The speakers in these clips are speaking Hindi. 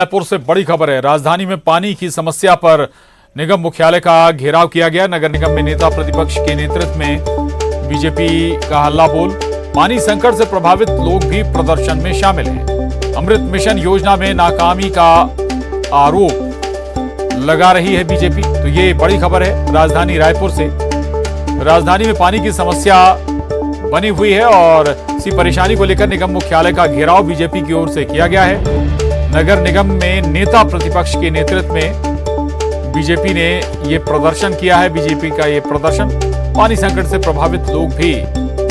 रायपुर से बड़ी खबर है। राजधानी में पानी की समस्या पर निगम मुख्यालय का घेराव किया गया। नगर निगम में नेता प्रतिपक्ष के नेतृत्व में बीजेपी का हल्ला बोल। पानी संकट से प्रभावित लोग भी प्रदर्शन में शामिल हैं। अमृत मिशन योजना में नाकामी का आरोप लगा रही है बीजेपी। तो ये बड़ी खबर है राजधानी रायपुर से। राजधानी में पानी की समस्या बनी हुई है और इसी परेशानी को लेकर निगम मुख्यालय का घेराव बीजेपी की ओर से किया गया है। नगर निगम में नेता प्रतिपक्ष के नेतृत्व में बीजेपी ने ये प्रदर्शन किया है। बीजेपी का ये प्रदर्शन, पानी संकट से प्रभावित लोग भी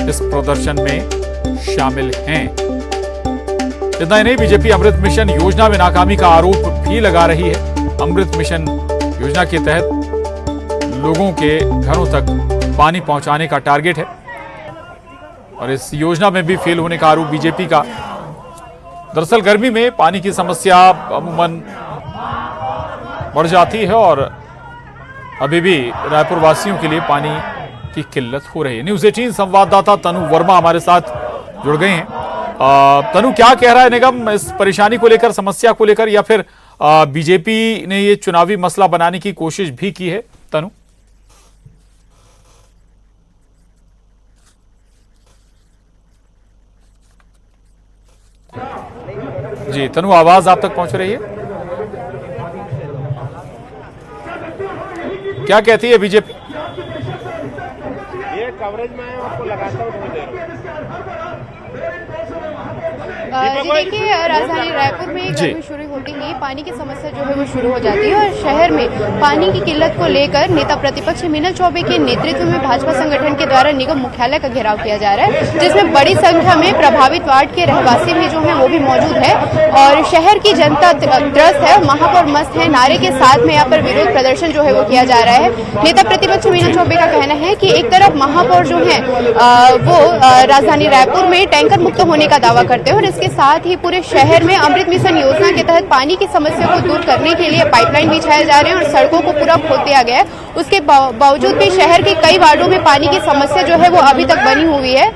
इस प्रदर्शन में शामिल हैं। इतना ही नहीं, बीजेपी अमृत मिशन योजना में नाकामी का आरोप भी लगा रही है। अमृत मिशन योजना के तहत लोगों के घरों तक पानी पहुंचाने का टारगेट है और इस योजना में भी फेल होने का आरोप बीजेपी का। दरअसल गर्मी में पानी की समस्या अमूमन बढ़ जाती है और अभी भी रायपुर वासियों के लिए पानी की किल्लत हो रही है। न्यूज़ 18 संवाददाता तनु वर्मा हमारे साथ जुड़ गए हैं। तनु, क्या कह रहा है निगम इस परेशानी को लेकर, समस्या को लेकर, या फिर बीजेपी ने ये चुनावी मसला बनाने की कोशिश भी की है? तनु जी, तनु आवाज आप तक पहुंच रही है? क्या कहती है बीजेपी? ये कवरेज में आपको लगाता हूँ थोड़ी देर। जी देखिए, राजधानी रायपुर में गर्मी शुरू होती ही पानी की समस्या जो है वो शुरू हो जाती है और शहर में पानी की किल्लत को लेकर नेता प्रतिपक्ष मीनल चौबे के नेतृत्व में भाजपा संगठन के द्वारा निगम मुख्यालय का घेराव किया जा रहा है, जिसमें बड़ी संख्या में प्रभावित वार्ड के रहवासी भी जो है वो भी मौजूद है और शहर की जनता त्रस्त है। महापौर मस्त है नारे के साथ में यहाँ पर विरोध प्रदर्शन जो है वो किया जा रहा है। नेता प्रतिपक्ष मीनल चौबे का कहना है कि एक तरफ महापौर जो है वो राजधानी रायपुर में टैंकर मुक्त होने का दावा करते हैं और इसके साथ ही पूरे शहर में अमृत मिशन योजना के तहत पानी की समस्या को दूर करने के लिए पाइपलाइन बिछाए जा रहे हैं और सड़कों को पूरा खोद दिया गया है। उसके बावजूद भी शहर के कई वार्डों में पानी की समस्या जो है वो अभी तक बनी हुई है।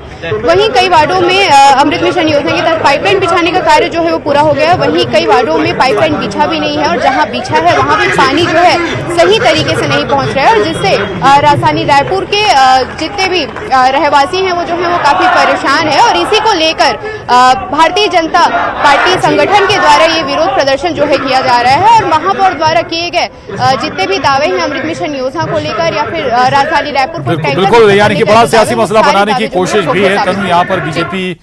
वहीं कई वार्डों में अमृत मिशन योजना के तहत पाइपलाइन बिछाने का कार्य जो है वो पूरा हो गया है। वहीं कई वार्डों में पाइपलाइन बिछा भी नहीं है और जहां बिछा है वहां भी पानी जो है सही तरीके से नहीं पहुंच रहा है और जिससे राजधानी रायपुर के जितने भी रहवासी हैं वो जो है वो काफी परेशान है और इसी को लेकर भारतीय जनता पार्टी संगठन के द्वारा ये विरोध प्रदर्शन जो है किया जा रहा है और महापौर द्वारा किए गए जितने भी दावे हैं अमृत मिशन योजना को लेकर या फिर राजधानी रायपुर को बिल्कुल, यानी कि बड़ा सियासी मसला बनाने की कोशिश भी है। तनु, यहाँ पर बीजेपी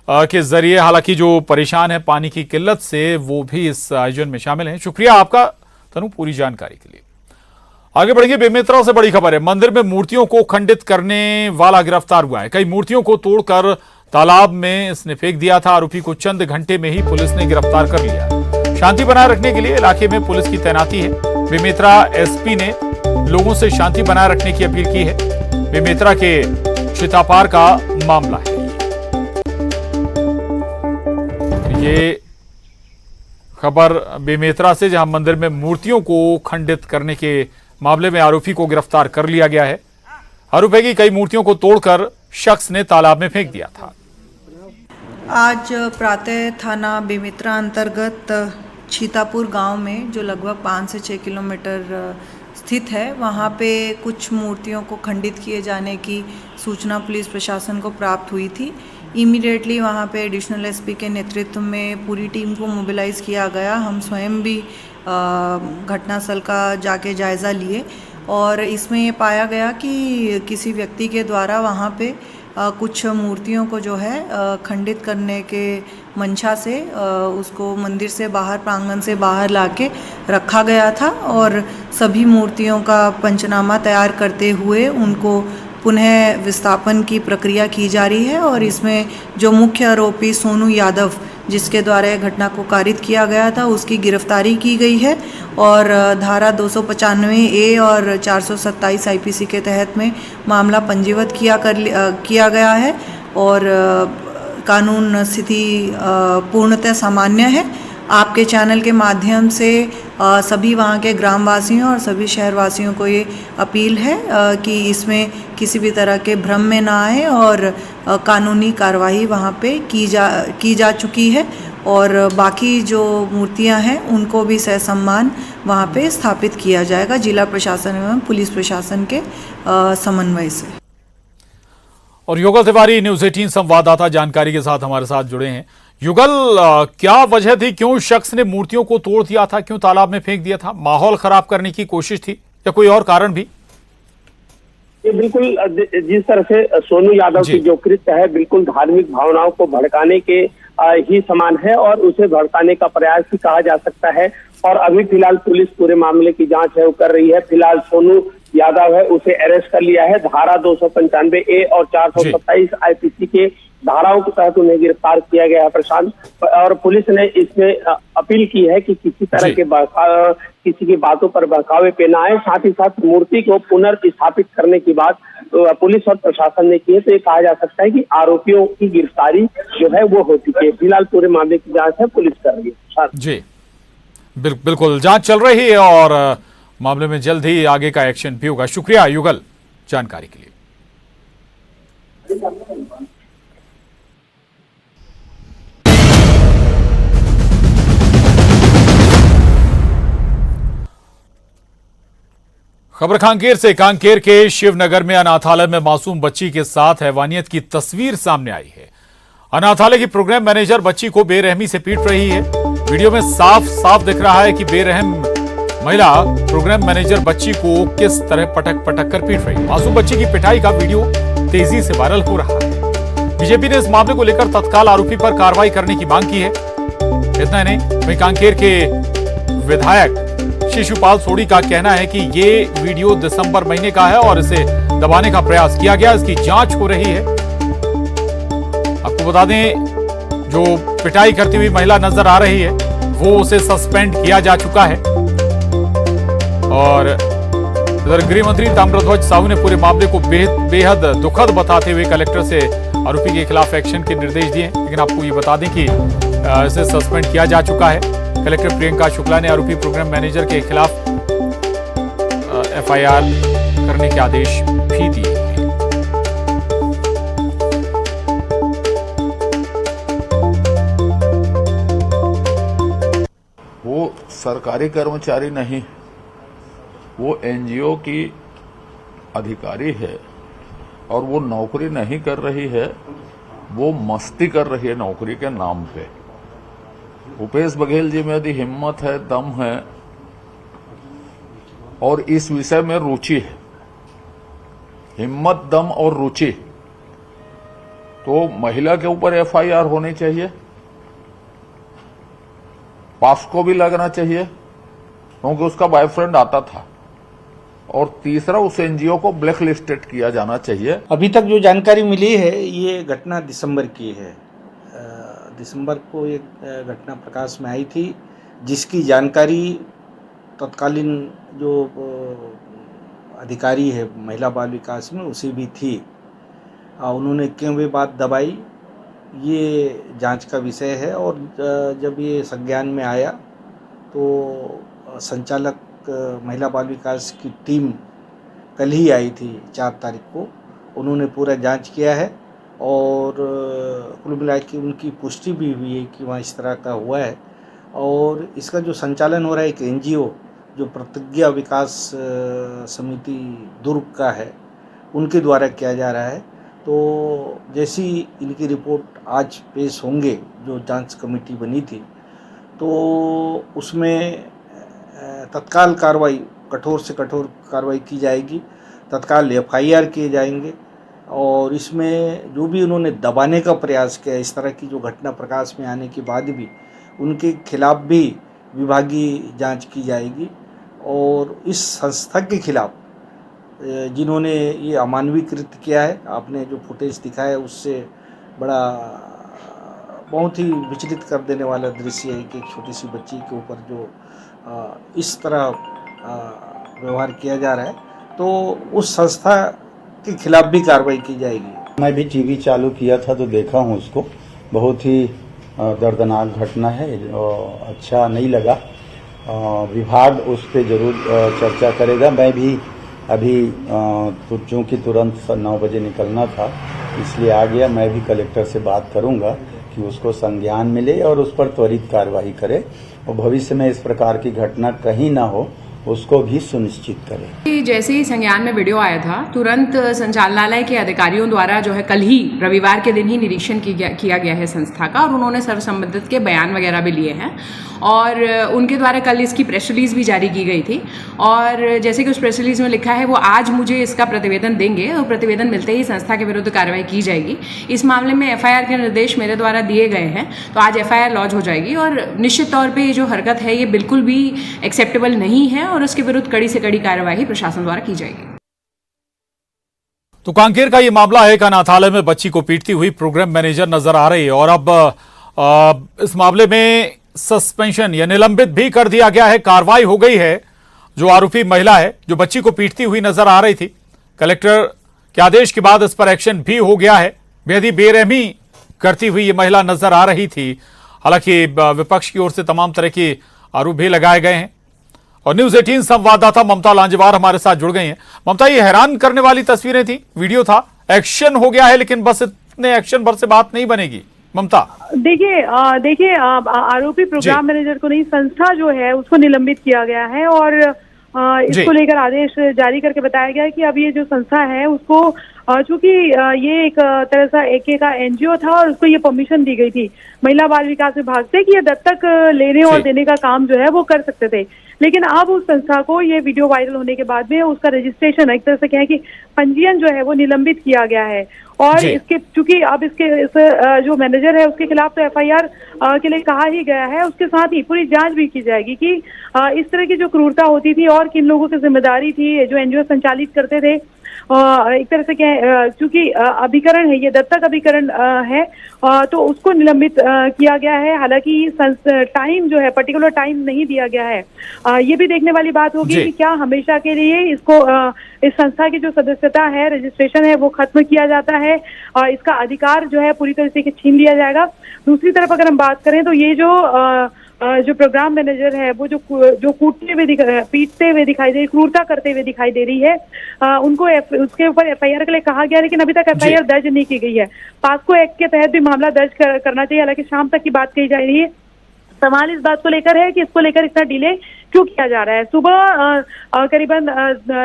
के जरिए हालांकि जो परेशान है पानी की किल्लत से वो भी इस आयोजन में शामिल हैं। शुक्रिया आपका तनु पूरी जानकारी के लिए। आगे बढ़ेंगे, बेमेतरा से बड़ी खबर है। मंदिर में मूर्तियों को खंडित करने वाला गिरफ्तार हुआ है। कई मूर्तियों को तोड़कर तालाब में इसने फेंक दिया था। आरोपी को चंद घंटे में ही पुलिस ने गिरफ्तार कर लिया। शांति बनाए रखने के लिए इलाके में पुलिस की तैनाती है। बेमेतरा एसपी ने लोगों से शांति बनाए रखने की अपील की है। बेमेतरा के चितापार का मामला है ये खबर बेमेतरा से, जहां मंदिर में मूर्तियों को खंडित करने के मामले में आरोपी को गिरफ्तार कर लिया गया है। आरोप है कि कई मूर्तियों को तोड़कर शख्स ने तालाब में फेंक दिया था। आज प्रातः थाना बेमेतरा अंतर्गत छीतापुर गांव में, जो लगभग 5 से 6 किलोमीटर स्थित है, वहां पे कुछ मूर्तियों को खंडित किए जाने की सूचना पुलिस प्रशासन को प्राप्त हुई थी। इमीडिएटली वहां पे एडिशनल एसपी के नेतृत्व में पूरी टीम को मोबिलाइज किया गया। हम स्वयं भी घटनास्थल का जाके जायज़ा लिए और इसमें ये पाया गया कि किसी व्यक्ति के द्वारा वहाँ पे कुछ मूर्तियों को जो है खंडित करने के मंशा से उसको मंदिर से बाहर, प्रांगण से बाहर लाके रखा गया था और सभी मूर्तियों का पंचनामा तैयार करते हुए उनको पुनः विस्थापन की प्रक्रिया की जा रही है और इसमें जो मुख्य आरोपी सोनू यादव, जिसके द्वारा यह घटना को कारित किया गया था, उसकी गिरफ्तारी की गई है और धारा 295A और 427 आईपीसी के तहत में मामला पंजीबद्ध किया गया है और कानून स्थिति पूर्णतः सामान्य है। आपके चैनल के माध्यम से सभी वहाँ के ग्रामवासियों और सभी शहरवासियों को ये अपील है कि इसमें किसी भी तरह के भ्रम में ना आए और कानूनी कार्रवाई वहाँ पे की जा चुकी है और बाकी जो मूर्तियां हैं उनको भी सहसम्मान वहाँ पे स्थापित किया जाएगा जिला प्रशासन एवं पुलिस प्रशासन के समन्वय से। और युगल तिवारी न्यूज 18 संवाददाता जानकारी के साथ हमारे साथ जुड़े हैं। युगल, क्या वजह थी, क्यों शख्स ने मूर्तियों को तोड़ दिया था, क्यों तालाब में फेंक दिया था? माहौल खराब करने की कोशिश थी या कोई और कारण भी? ये बिल्कुल जिस तरह से सोनू यादव की जो कृत्य है बिल्कुल धार्मिक भावनाओं को भड़काने के ही समान है और उसे भड़काने का प्रयास भी कहा जा सकता है। और अभी फिलहाल पुलिस पूरे मामले की जांच है वो कर रही है। फिलहाल सोनू यादव है उसे अरेस्ट कर लिया है। धारा 295A और 427 IPC के धाराओं के तहत उन्हें गिरफ्तार किया गया है प्रशांत। और पुलिस ने इसमें अपील की है कि किसी तरह के किसी की बातों पर बहकावे पे ना आए। साथ ही साथ मूर्ति को पुनर्स्थापित करने की बात पुलिस और प्रशासन ने की है। तो ये कहा जा सकता है कि आरोपियों की गिरफ्तारी जो है वो हो चुकी है। फिलहाल पूरे मामले की जांच है पुलिस कर रही है। जी बिल्कुल जांच चल रही है और मामले में जल्द ही आगे का एक्शन भी होगा। शुक्रिया युगल जानकारी के लिए। खबर कांकेर से। कांकेर के शिवनगर में अनाथालय में मासूम बच्ची के साथ हैवानियत की तस्वीर सामने आई है। अनाथालय की प्रोग्राम मैनेजर बच्ची को बेरहमी से पीट रही है। वीडियो में साफ साफ दिख रहा है कि बेरहम महिला प्रोग्राम मैनेजर बच्ची को किस तरह पटक कर पीट रही है। मासूम बच्ची की पिटाई का वीडियो तेजी से वायरल हो रहा है। बीजेपी ने इस मामले को लेकर तत्काल आरोपी पर कार्रवाई करने की मांग की है। इतना नहीं, वहीं कांकेर के विधायक शिशुपाल सोढ़ी का कहना है कि ये वीडियो दिसंबर महीने का है और इसे दबाने का प्रयास किया गया, इसकी जांच हो रही है। आपको बता दें, जो पिटाई करती हुई महिला नजर आ रही है वो उसे सस्पेंड किया जा चुका है। और इधर गृह मंत्री ताम्रध्वज साहू ने पूरे मामले को बेहद दुखद बताते हुए कलेक्टर से आरोपी के खिलाफ एक्शन के निर्देश दिए। लेकिन आपको ये बता दें कि इसे सस्पेंड किया जा चुका है। कलेक्टर प्रियंका शुक्ला ने आरोपी प्रोग्राम मैनेजर के खिलाफ FIR करने के आदेश भी दिए हैं। वो सरकारी कर्मचारी नहीं, वो NGO की अधिकारी है और वो नौकरी नहीं कर रही है, वो मस्ती कर रही है नौकरी के नाम पे। भूपेश बघेल जी में यदि हिम्मत है, दम है और इस विषय में रुचि है, हिम्मत, दम और रुचि, तो महिला के ऊपर FIR होनी चाहिए, पास्को भी लगना चाहिए क्योंकि उसका बॉयफ्रेंड आता था। और तीसरा, उस NGO को ब्लैक लिस्टेड किया जाना चाहिए। अभी तक जो जानकारी मिली है ये घटना दिसंबर की है। दिसंबर को एक घटना प्रकाश में आई थी जिसकी जानकारी तत्कालीन जो अधिकारी है महिला बाल विकास में उसे भी थी। उन्होंने क्यों वे बात दबाई, ये जांच का विषय है। और जब ये संज्ञान में आया तो संचालक महिला बाल विकास की टीम कल ही आई थी 4 तारीख को। उन्होंने पूरा जांच किया है और कुल मिला के उनकी पुष्टि भी हुई है कि वहाँ इस तरह का हुआ है। और इसका जो संचालन हो रहा है एक NGO जो प्रतिज्ञा विकास समिति दुर्ग का है उनके द्वारा किया जा रहा है। तो जैसी इनकी रिपोर्ट आज पेश होंगे, जो जांच कमेटी बनी थी, तो उसमें तत्काल कार्रवाई, कठोर से कठोर कार्रवाई की जाएगी, तत्काल FIR किए जाएंगे। और इसमें जो भी उन्होंने दबाने का प्रयास किया, इस तरह की जो घटना प्रकाश में आने के बाद भी उनके खिलाफ भी विभागीय जांच की जाएगी। और इस संस्था के खिलाफ जिन्होंने ये अमानवीय कृत्य किया है, आपने जो फुटेज दिखाया है उससे बड़ा बहुत ही विचलित कर देने वाला दृश्य है कि एक छोटी सी बच्ची के ऊपर जो इस तरह व्यवहार किया जा रहा है, तो उस संस्था के खिलाफ भी कार्रवाई की जाएगी। मैं भी टीवी चालू किया था तो देखा हूँ उसको, बहुत ही दर्दनाक घटना है, अच्छा नहीं लगा। विभाग उस पर जरूर चर्चा करेगा। मैं भी अभी चूँकि तुरंत 9 बजे निकलना था इसलिए आ गया। मैं भी कलेक्टर से बात करूंगा कि उसको संज्ञान मिले और उस पर त्वरित कार्रवाई करे और भविष्य में इस प्रकार की घटना कहीं ना हो उसको भी सुनिश्चित करें। जैसे ही संज्ञान में वीडियो आया था तुरंत संचालनालय के अधिकारियों द्वारा जो है कल ही रविवार के दिन ही निरीक्षण किया गया है संस्था का और उन्होंने सर्व संबंधित के बयान वगैरह भी लिए हैं और उनके द्वारा कल इसकी प्रेस रिलीज भी जारी की गई थी और जैसे कि उस प्रेस रिलीज में लिखा है वो आज मुझे इसका प्रतिवेदन देंगे और प्रतिवेदन मिलते ही संस्था के विरुद्ध कार्रवाई की जाएगी। इस मामले में एफआईआर के निर्देश मेरे द्वारा दिए गए हैं तो आज एफआईआर लॉन्च हो जाएगी और निश्चित तौर पर ये जो हरकत है ये बिल्कुल भी एक्सेप्टेबल नहीं है और उसके विरुद्ध कड़ी से कड़ी कार्रवाई प्रशासन द्वारा की जाएगी। तो कांकेर का ये मामला है कि अनाथालय में बच्ची को पीटती हुई प्रोग्राम मैनेजर नजर आ रही है और अब इस मामले में सस्पेंशन या निलंबित भी कर दिया गया है। कार्रवाई हो गई है। जो आरोपी महिला है जो बच्ची को पीटती हुई नजर आ रही थी, कलेक्टर के आदेश के बाद इस पर एक्शन भी हो गया है। बेहद ही बेरहमी करती हुई ये महिला नजर आ रही थी। हालांकि विपक्ष की ओर से तमाम तरह के आरोप भी लगाए गए हैं और न्यूज 18 संवाददाता ममता लांजवार हमारे साथ जुड़ गई हैं। ममता, ये हैरान करने वाली तस्वीरें थी, वीडियो था, एक्शन हो गया है लेकिन बस इतने एक्शन भर से बात नहीं बनेगी। ममता, देखिए आरोपी प्रोग्राम मैनेजर को नहीं, संस्था जो है उसको निलंबित किया गया है और इसको लेकर आदेश जारी करके बताया गया है कि अब ये जो संस्था है उसको चूंकि ये एक तरह सा एके का एनजीओ था और उसको ये परमिशन दी गई थी महिला बाल विकास विभाग से कि ये दत्तक लेने और देने का काम जो है वो कर सकते थे। लेकिन अब उस संस्था को ये वीडियो वायरल होने के बाद में उसका रजिस्ट्रेशन एक तरह से कहें कि पंजीयन जो है वो निलंबित किया गया है और इसके चूंकि अब इस जो मैनेजर है उसके खिलाफ तो एफआईआर के लिए कहा ही गया है, उसके साथ ही पूरी जांच भी की जाएगी कि इस तरह की जो क्रूरता होती थी और किन लोगों की जिम्मेदारी थी जो एनजीओ संचालित करते थे। एक तरह से क्या चूंकि अभिकरण है, ये दत्तक अभिकरण है तो उसको निलंबित किया गया है। हालांकि टाइम जो है पर्टिकुलर टाइम नहीं दिया गया है। ये भी देखने वाली बात होगी कि क्या हमेशा के लिए इसको इस संस्था की जो सदस्यता है, रजिस्ट्रेशन है, वो खत्म किया जाता है और इसका अधिकार जो है पूरी तरह से छीन लिया जाएगा। दूसरी तरफ अगर हम बात करें तो ये जो प्रोग्राम मैनेजर है वो जो कूटते हुए पीटते हुए दिखाई दे रही, क्रूरता करते हुए दिखाई दे रही है, उनको उसके ऊपर एफआईआर के लिए कहा गया लेकिन अभी तक एफआईआर दर्ज नहीं की गई है। पास्को एक्ट के तहत भी मामला दर्ज करना चाहिए। हालांकि शाम तक की बात कही जा रही है। सवाल इस बात को लेकर है कि इसको लेकर इतना डिले क्यों किया जा रहा है। सुबह करीबन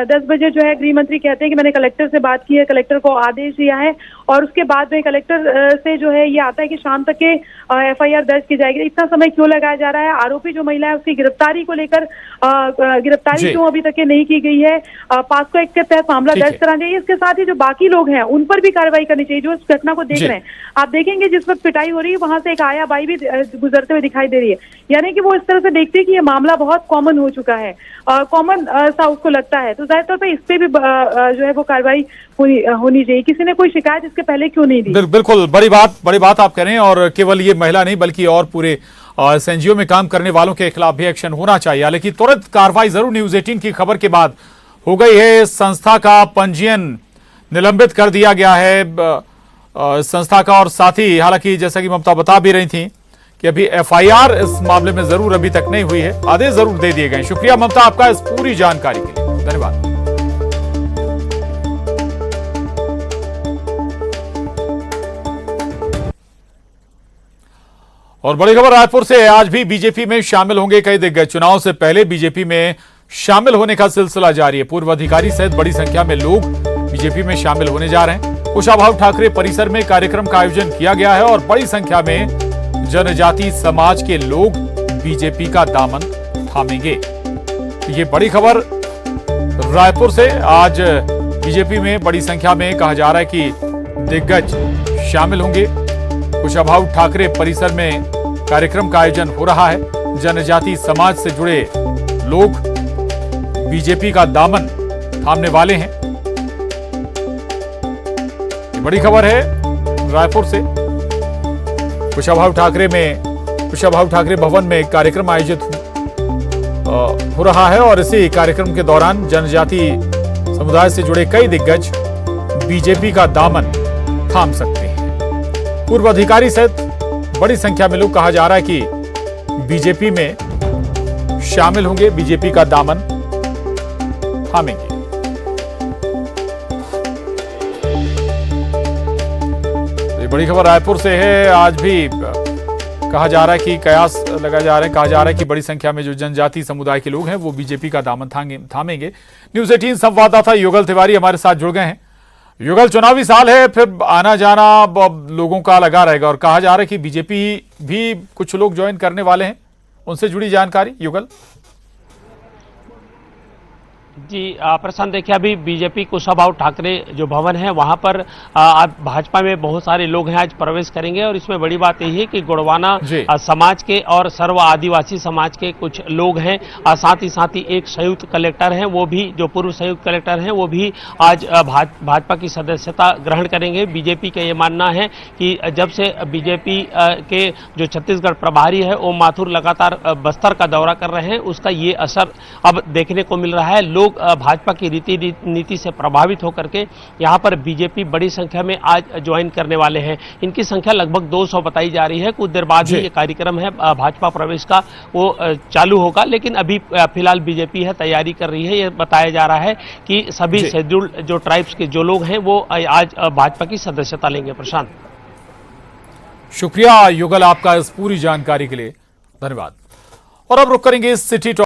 10 बजे जो है गृह मंत्री कहते हैं कि मैंने कलेक्टर से बात की है, कलेक्टर को आदेश दिया है और उसके बाद में कलेक्टर से जो है ये आता है कि शाम तक के एफआईआर दर्ज की जाएगी। इतना समय क्यों लगाया जा रहा है? आरोपी जो महिला है उसकी गिरफ्तारी को लेकर गिरफ्तारी क्यों अभी तक नहीं की गई है? पास्को एक्ट के तहत मामला दर्ज कराना चाहिए। इसके साथ ही जो बाकी लोग हैं उन पर भी कार्रवाई करनी चाहिए जो इस घटना को देख रहे हैं। आप देखेंगे जिस वक्त पिटाई हो रही है वहां से एक आया बाई भी गुजरते हुए दिखाई दे रही है, यानी कि वो इस तरह से देखते हैं कि ये मामला बहुत कॉमन हो चुका है, कॉमन सा उसको लगता है। तो जाहिर तौर पर इस पे भी जो है वो कार्रवाई होनी चाहिए। किसी ने कोई शिकायत इसके पहले क्यों नहीं दी? बिल्कुल बड़ी बात आप कह रहे हैं और केवल ये महिला नहीं बल्कि और पूरे एनजीओ में काम करने वालों के खिलाफ भी एक्शन होना चाहिए। लेकिन तुरंत कार्रवाई जरूर न्यूज 18 की खबर के बाद हो गई है। संस्था का पंजीयन निलंबित कर दिया गया है संस्था का और साथ ही हालांकि जैसा कि ममता बता भी रही थी कि अभी एफआईआर इस मामले में जरूर अभी तक नहीं हुई है, आदेश जरूर दे दिए गए। शुक्रिया ममता आपका इस पूरी जानकारी के लिए, धन्यवाद। और बड़ी खबर रायपुर से, आज भी बीजेपी में शामिल होंगे कई दिग्गज। चुनाव से पहले बीजेपी में शामिल होने का सिलसिला जारी है। पूर्व अधिकारी सहित बड़ी संख्या में लोग बीजेपी में शामिल होने जा रहे हैं। कुशाभाऊ ठाकरे परिसर में कार्यक्रम का आयोजन किया गया है और बड़ी संख्या में जनजाति समाज के लोग बीजेपी का दामन थामेंगे। ये बड़ी खबर रायपुर से, आज बीजेपी में बड़ी संख्या में कहा जा रहा है कि दिग्गज शामिल होंगे। कुशाभाऊ ठाकरे परिसर में कार्यक्रम का आयोजन हो रहा है। जनजाति समाज से जुड़े लोग बीजेपी का दामन थामने वाले हैं। ये बड़ी खबर है रायपुर से। कुशाभाऊ ठाकरे भवन में कार्यक्रम आयोजित हो रहा है और इसी कार्यक्रम के दौरान जनजाति समुदाय से जुड़े कई दिग्गज बीजेपी का दामन थाम सकते हैं। पूर्व अधिकारी सहित बड़ी संख्या में लोग, कहा जा रहा है कि बीजेपी में शामिल होंगे, बीजेपी का दामन थामेंगे। ये बड़ी खबर रायपुर से है। आज भी कहा जा रहा है कि कयास लगा जा रहा है, कहा जा रहा है कि बड़ी संख्या में जो जनजाति समुदाय के लोग हैं वो बीजेपी का दामन थामेंगे। न्यूज 18 संवाददाता युगल तिवारी हमारे साथ जुड़ गए हैं। युगल, चुनावी साल है, फिर आना जाना लोगों का लगा रहेगा और कहा जा रहा है कि बीजेपी भी कुछ लोग ज्वाइन करने वाले हैं, उनसे जुड़ी जानकारी युगल। जी प्रशांत, देखिए अभी बीजेपी कुशाभाऊ ठाकरे जो भवन है वहां पर आज भाजपा में बहुत सारे लोग हैं, आज प्रवेश करेंगे। और इसमें बड़ी बात यही है कि गोंडवाना समाज के और सर्व आदिवासी समाज के कुछ लोग हैं, साथ ही एक संयुक्त कलेक्टर हैं, वो भी जो पूर्व संयुक्त कलेक्टर हैं वो भी आज भाजपा की सदस्यता ग्रहण करेंगे। बीजेपी का ये मानना है कि जब से बीजेपी के जो छत्तीसगढ़ प्रभारी है ओम माथुर लगातार बस्तर का दौरा कर रहे हैं, उसका ये असर अब देखने को मिल रहा है। लोग भाजपा की रीति नीति से प्रभावित होकर के यहां पर बीजेपी बड़ी संख्या में आज ज्वाइन करने वाले हैं। इनकी संख्या लगभग 200 बताई जा रही है। कुछ देर बाद ही ये कार्यक्रम है भाजपा प्रवेश का वो चालू होगा, लेकिन अभी फिलहाल बीजेपी है तैयारी कर रही है। ये बताया जा रहा है कि सभी शेड्यूल्ड जो ट्राइब्स के जो लोग हैं वो आज भाजपा की सदस्यता लेंगे। प्रशांत, शुक्रिया युगल आपका इस पूरी जानकारी के लिए, धन्यवाद। और अब रुक करेंगे इस सिटी